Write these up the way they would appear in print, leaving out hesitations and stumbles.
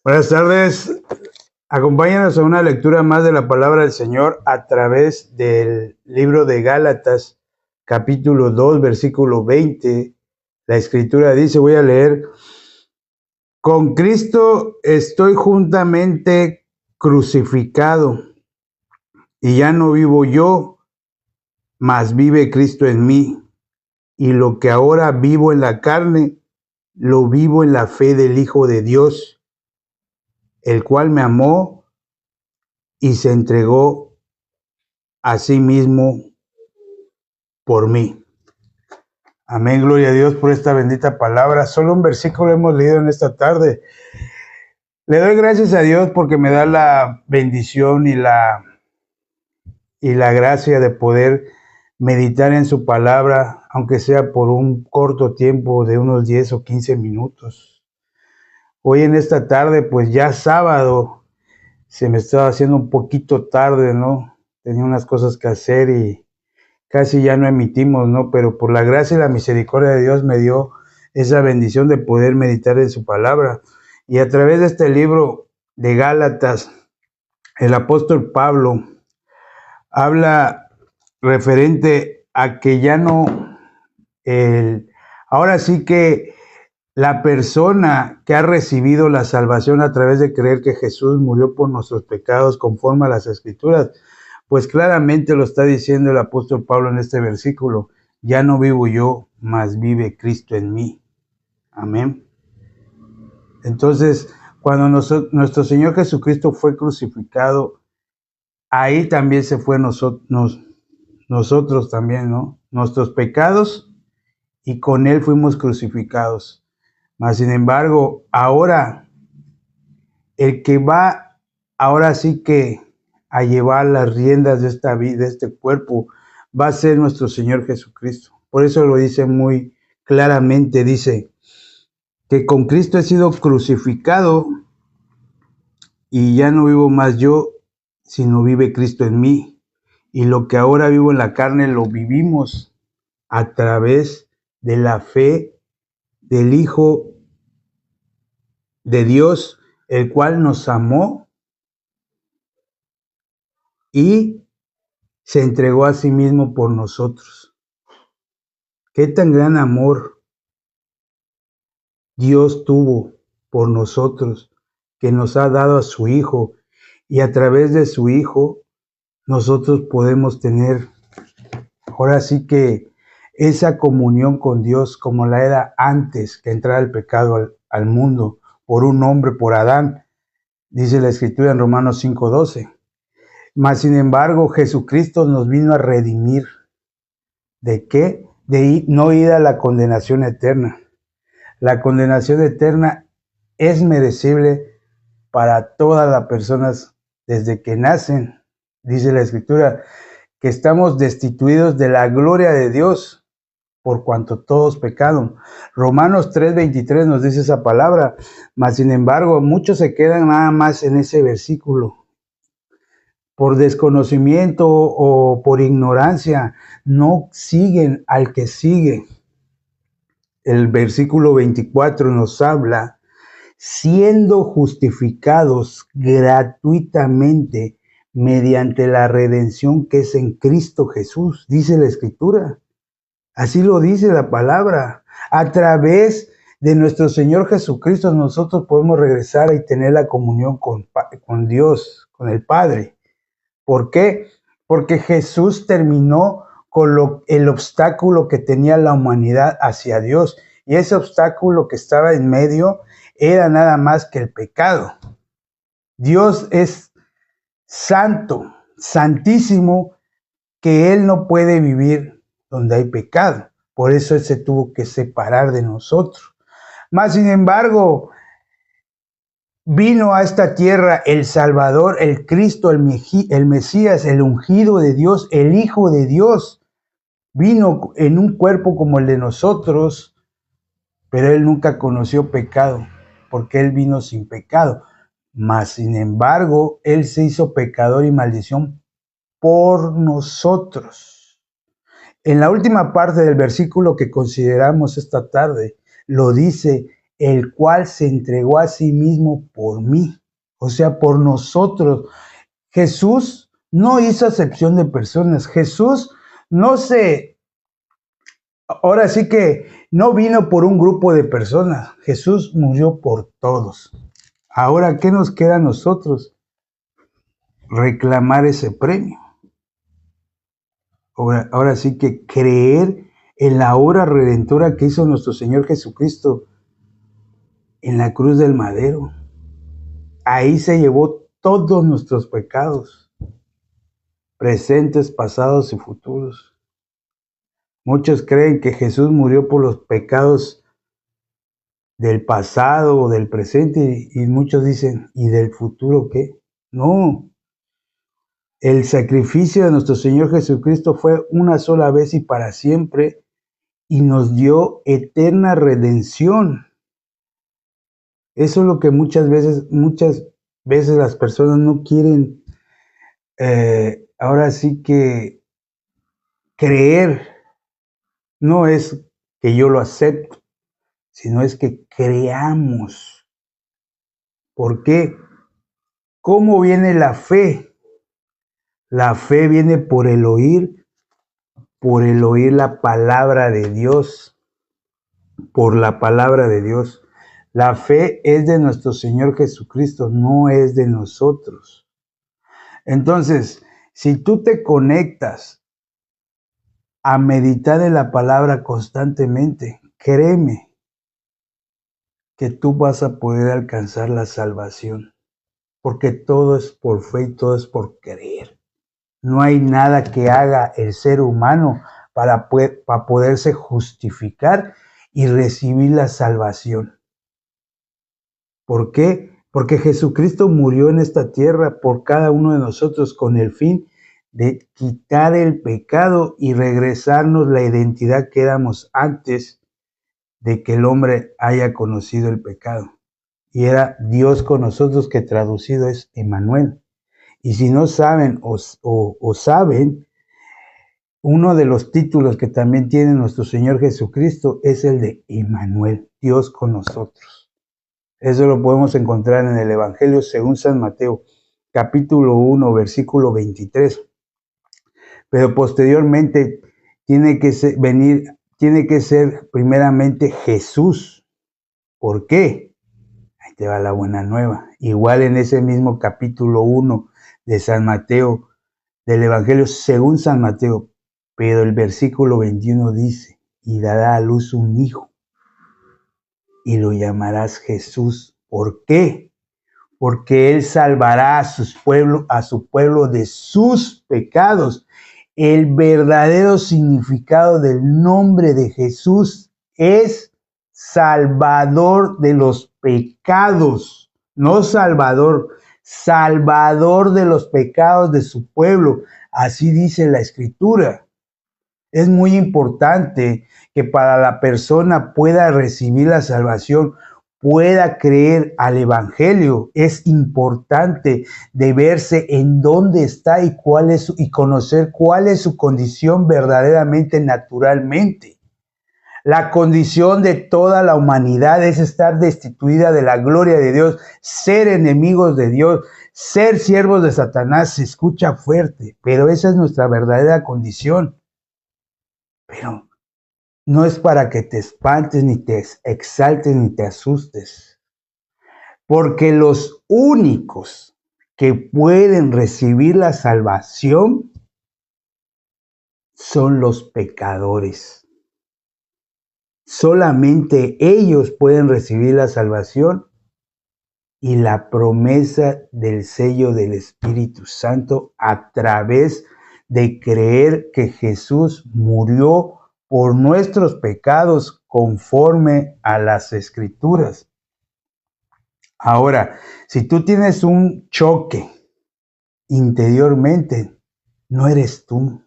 Buenas tardes. Acompáñanos a una lectura más de la palabra del Señor a través del libro de Gálatas, capítulo 2, versículo 20. La escritura dice, voy a leer: con Cristo estoy juntamente crucificado, y ya no vivo yo, mas vive Cristo en mí. Y lo que ahora vivo en la carne, lo vivo en la fe del Hijo de Dios, el cual me amó y se entregó a sí mismo por mí. Amén, gloria a Dios por esta bendita palabra. Solo un versículo hemos leído en esta tarde. Le doy gracias a Dios porque me da la bendición y la gracia de poder meditar en su palabra, aunque sea por un corto tiempo de unos 10 o 15 minutos. Hoy en esta tarde, pues ya sábado, se me estaba haciendo un poquito tarde, ¿no? Tenía unas cosas que hacer y casi ya no emitimos, ¿no? Pero por la gracia y la misericordia de Dios me dio esa bendición de poder meditar en su palabra. Y a través de este libro de Gálatas, el apóstol Pablo habla referente a que ya no, ahora sí que la persona que ha recibido la salvación a través de creer que Jesús murió por nuestros pecados conforme a las Escrituras, pues claramente lo está diciendo el apóstol Pablo en este versículo: ya no vivo yo, mas vive Cristo en mí. Amén. Entonces, cuando nuestro Señor Jesucristo fue crucificado, ahí también se fue nosotros también, ¿no? Nuestros pecados, y con Él fuimos crucificados. Mas, sin embargo, ahora, el que va, ahora sí que a llevar las riendas de esta vida, de este cuerpo, va a ser nuestro Señor Jesucristo. Por eso lo dice muy claramente, dice que con Cristo he sido crucificado y ya no vivo más yo, sino vive Cristo en mí. Y lo que ahora vivo en la carne lo vivimos a través de la fe del Hijo de Dios, el cual nos amó y se entregó a sí mismo por nosotros. Qué tan gran amor Dios tuvo por nosotros, que nos ha dado a su Hijo, y a través de su Hijo nosotros podemos tener ahora sí que esa comunión con Dios como la era antes que entrara el pecado al mundo por un hombre, por Adán. Dice la Escritura en Romanos 5:12. Mas, sin embargo, Jesucristo nos vino a redimir. ¿De qué? De no ir a la condenación eterna. La condenación eterna es merecible para todas las personas desde que nacen. Dice la Escritura que estamos destituidos de la gloria de Dios por cuanto todos pecaron. Romanos 3:23 nos dice esa palabra. Mas, sin embargo, muchos se quedan nada más en ese versículo. Por desconocimiento o por ignorancia, no siguen al que sigue. El versículo 24 nos habla: siendo justificados gratuitamente mediante la redención que es en Cristo Jesús, dice la Escritura. Así lo dice la palabra. A través de nuestro Señor Jesucristo nosotros podemos regresar y tener la comunión con Dios, con el Padre. ¿Por qué? Porque Jesús terminó con el obstáculo que tenía la humanidad hacia Dios. Y ese obstáculo que estaba en medio era nada más que el pecado. Dios es santo, santísimo, que Él no puede vivir donde hay pecado. Por eso Él se tuvo que separar de nosotros. Mas, sin embargo, vino a esta tierra el Salvador, el Cristo, el Mesías, el ungido de Dios, el Hijo de Dios. Vino en un cuerpo como el de nosotros, pero Él nunca conoció pecado, porque Él vino sin pecado. Mas, sin embargo, Él se hizo pecador y maldición por nosotros. En la última parte del versículo que consideramos esta tarde, lo dice el cual se entregó a sí mismo por mí, o sea, por nosotros. Jesús no hizo acepción de personas. Jesús no se, ahora sí que no vino por un grupo de personas. Jesús murió por todos. Ahora, ¿qué nos queda a nosotros? Reclamar ese premio. Ahora sí que creer en la obra redentora que hizo nuestro Señor Jesucristo en la cruz del madero. Ahí se llevó todos nuestros pecados, presentes, pasados y futuros. Muchos creen que Jesús murió por los pecados del pasado o del presente y muchos dicen, ¿y del futuro qué? No, el sacrificio de nuestro Señor Jesucristo fue una sola vez y para siempre y nos dio eterna redención. Eso es lo que muchas veces las personas no quieren, ahora sí que creer, no es que yo lo acepto, sino es que creamos. ¿Por qué? ¿Cómo viene la fe? La fe viene por el oír la palabra de Dios, por la palabra de Dios. La fe es de nuestro Señor Jesucristo, no es de nosotros. Entonces, si tú te conectas a meditar en la palabra constantemente, créeme que tú vas a poder alcanzar la salvación, porque todo es por fe y todo es por creer. No hay nada que haga el ser humano para poderse justificar y recibir la salvación. ¿Por qué? Porque Jesucristo murió en esta tierra por cada uno de nosotros con el fin de quitar el pecado y regresarnos la identidad que éramos antes de que el hombre haya conocido el pecado. Y era Dios con nosotros, que traducido es Emmanuel. Y si no saben o saben, uno de los títulos que también tiene nuestro Señor Jesucristo es el de Emmanuel, Dios con nosotros. Eso lo podemos encontrar en el Evangelio según San Mateo, capítulo 1, versículo 23. Pero posteriormente tiene que ser primeramente Jesús. ¿Por qué? Ahí te va la buena nueva. Igual en ese mismo capítulo 1 de San Mateo, del Evangelio según San Mateo, pero el versículo 21 dice, y dará a luz un hijo, y lo llamarás Jesús. ¿Por qué? Porque él salvará a su pueblo de sus pecados. El verdadero significado del nombre de Jesús es Salvador de los pecados, no Salvador, Salvador de los pecados de su pueblo. Así dice la Escritura. Es muy importante que para la persona pueda recibir la salvación, pueda creer al Evangelio. Es importante de verse en dónde está y conocer cuál es su condición verdaderamente, naturalmente. La condición de toda la humanidad es estar destituida de la gloria de Dios, ser enemigos de Dios, ser siervos de Satanás. Se escucha fuerte, pero esa es nuestra verdadera condición. Pero no es para que te espantes, ni te exaltes, ni te asustes. Porque los únicos que pueden recibir la salvación son los pecadores. Solamente ellos pueden recibir la salvación y la promesa del sello del Espíritu Santo a través de creer que Jesús murió por nuestros pecados conforme a las Escrituras. Ahora, si tú tienes un choque interiormente, no eres tú.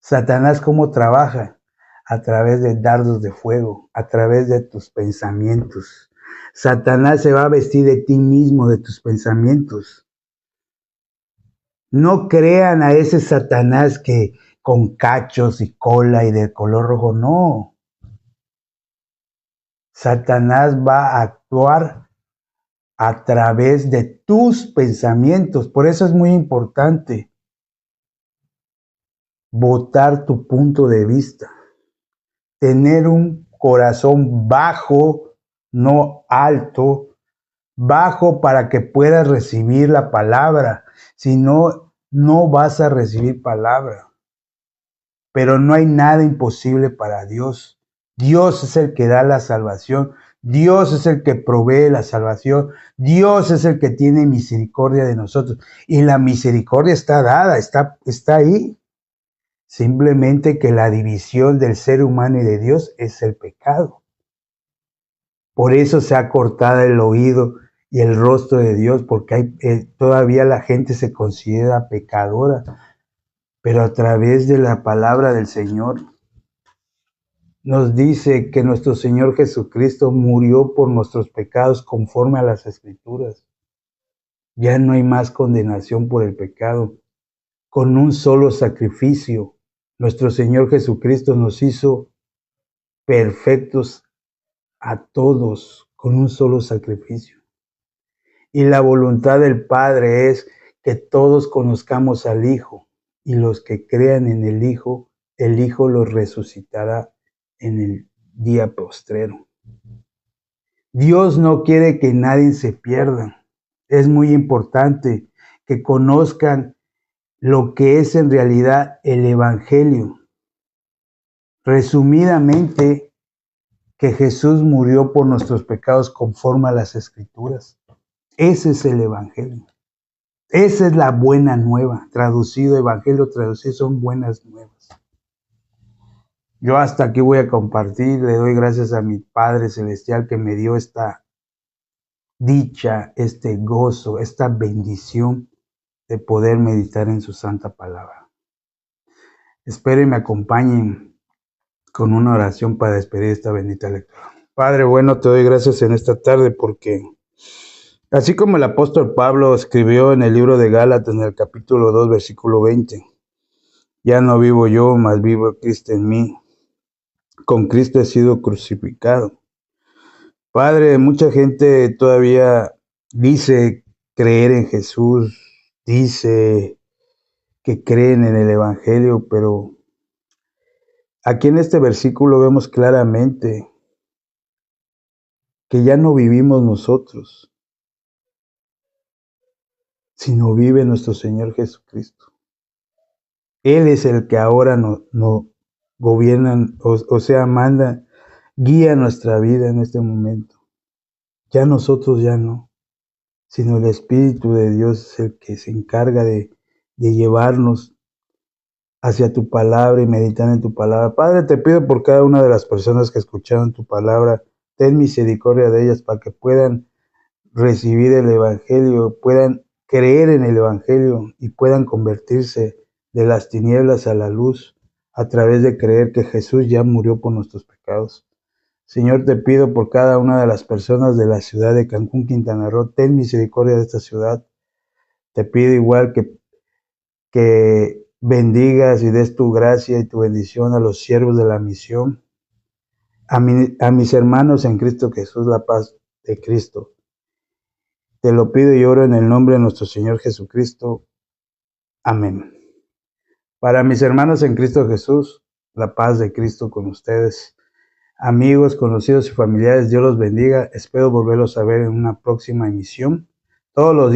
Satanás, ¿cómo trabaja? A través de dardos de fuego, a través de tus pensamientos. Satanás se va a vestir de ti mismo, de tus pensamientos. No crean a ese Satanás que con cachos y cola y de color rojo, no. Satanás va a actuar a través de tus pensamientos. Por eso es muy importante votar tu punto de vista. Tener un corazón bajo, no alto, bajo para que puedas recibir la palabra. Si no, no vas a recibir palabra. Pero no hay nada imposible para Dios. Dios es el que da la salvación. Dios es el que provee la salvación. Dios es el que tiene misericordia de nosotros. Y la misericordia está dada, está ahí. Simplemente que la división del ser humano y de Dios es el pecado. Por eso se ha cortado el oído y el rostro de Dios, porque todavía la gente se considera pecadora. Pero a través de la palabra del Señor nos dice que nuestro Señor Jesucristo murió por nuestros pecados conforme a las Escrituras. Ya no hay más condenación por el pecado. Con un solo sacrificio, nuestro Señor Jesucristo nos hizo perfectos a todos con un solo sacrificio. Y la voluntad del Padre es que todos conozcamos al Hijo, y los que crean en el Hijo los resucitará en el día postrero. Dios no quiere que nadie se pierda. Es muy importante que conozcan lo que es en realidad el Evangelio. Resumidamente, que Jesús murió por nuestros pecados conforme a las Escrituras. Ese es el Evangelio. Esa es la buena nueva. Traducido, Evangelio traducido, son buenas nuevas. Yo hasta aquí voy a compartir. Le doy gracias a mi Padre Celestial que me dio esta dicha, este gozo, esta bendición de poder meditar en su santa palabra. Espero y me acompañen con una oración para despedir esta bendita lectura. Padre bueno, te doy gracias en esta tarde porque así como el apóstol Pablo escribió en el libro de Gálatas, en el capítulo 2, versículo 20, ya no vivo yo, mas vivo Cristo en mí. Con Cristo he sido crucificado. Padre, mucha gente todavía dice creer en Jesús, dice que creen en el Evangelio, pero aquí en este versículo vemos claramente que ya no vivimos nosotros, sino vive nuestro Señor Jesucristo. Él es el que ahora nos gobierna, o sea, manda, guía nuestra vida en este momento. Ya nosotros ya no, sino el Espíritu de Dios es el que se encarga de llevarnos hacia tu palabra y meditar en tu palabra. Padre, te pido por cada una de las personas que escucharon tu palabra, ten misericordia de ellas para que puedan recibir el Evangelio, puedan creer en el Evangelio y puedan convertirse de las tinieblas a la luz a través de creer que Jesús ya murió por nuestros pecados. Señor, te pido por cada una de las personas de la ciudad de Cancún, Quintana Roo, ten misericordia de esta ciudad. Te pido igual que bendigas y des tu gracia y tu bendición a los siervos de la misión, a mis hermanos en Cristo Jesús, la paz de Cristo. Te lo pido y oro en el nombre de nuestro Señor Jesucristo. Amén. Para mis hermanos en Cristo Jesús, la paz de Cristo con ustedes. Amigos, conocidos y familiares, Dios los bendiga. Espero volverlos a ver en una próxima emisión. Todos los días.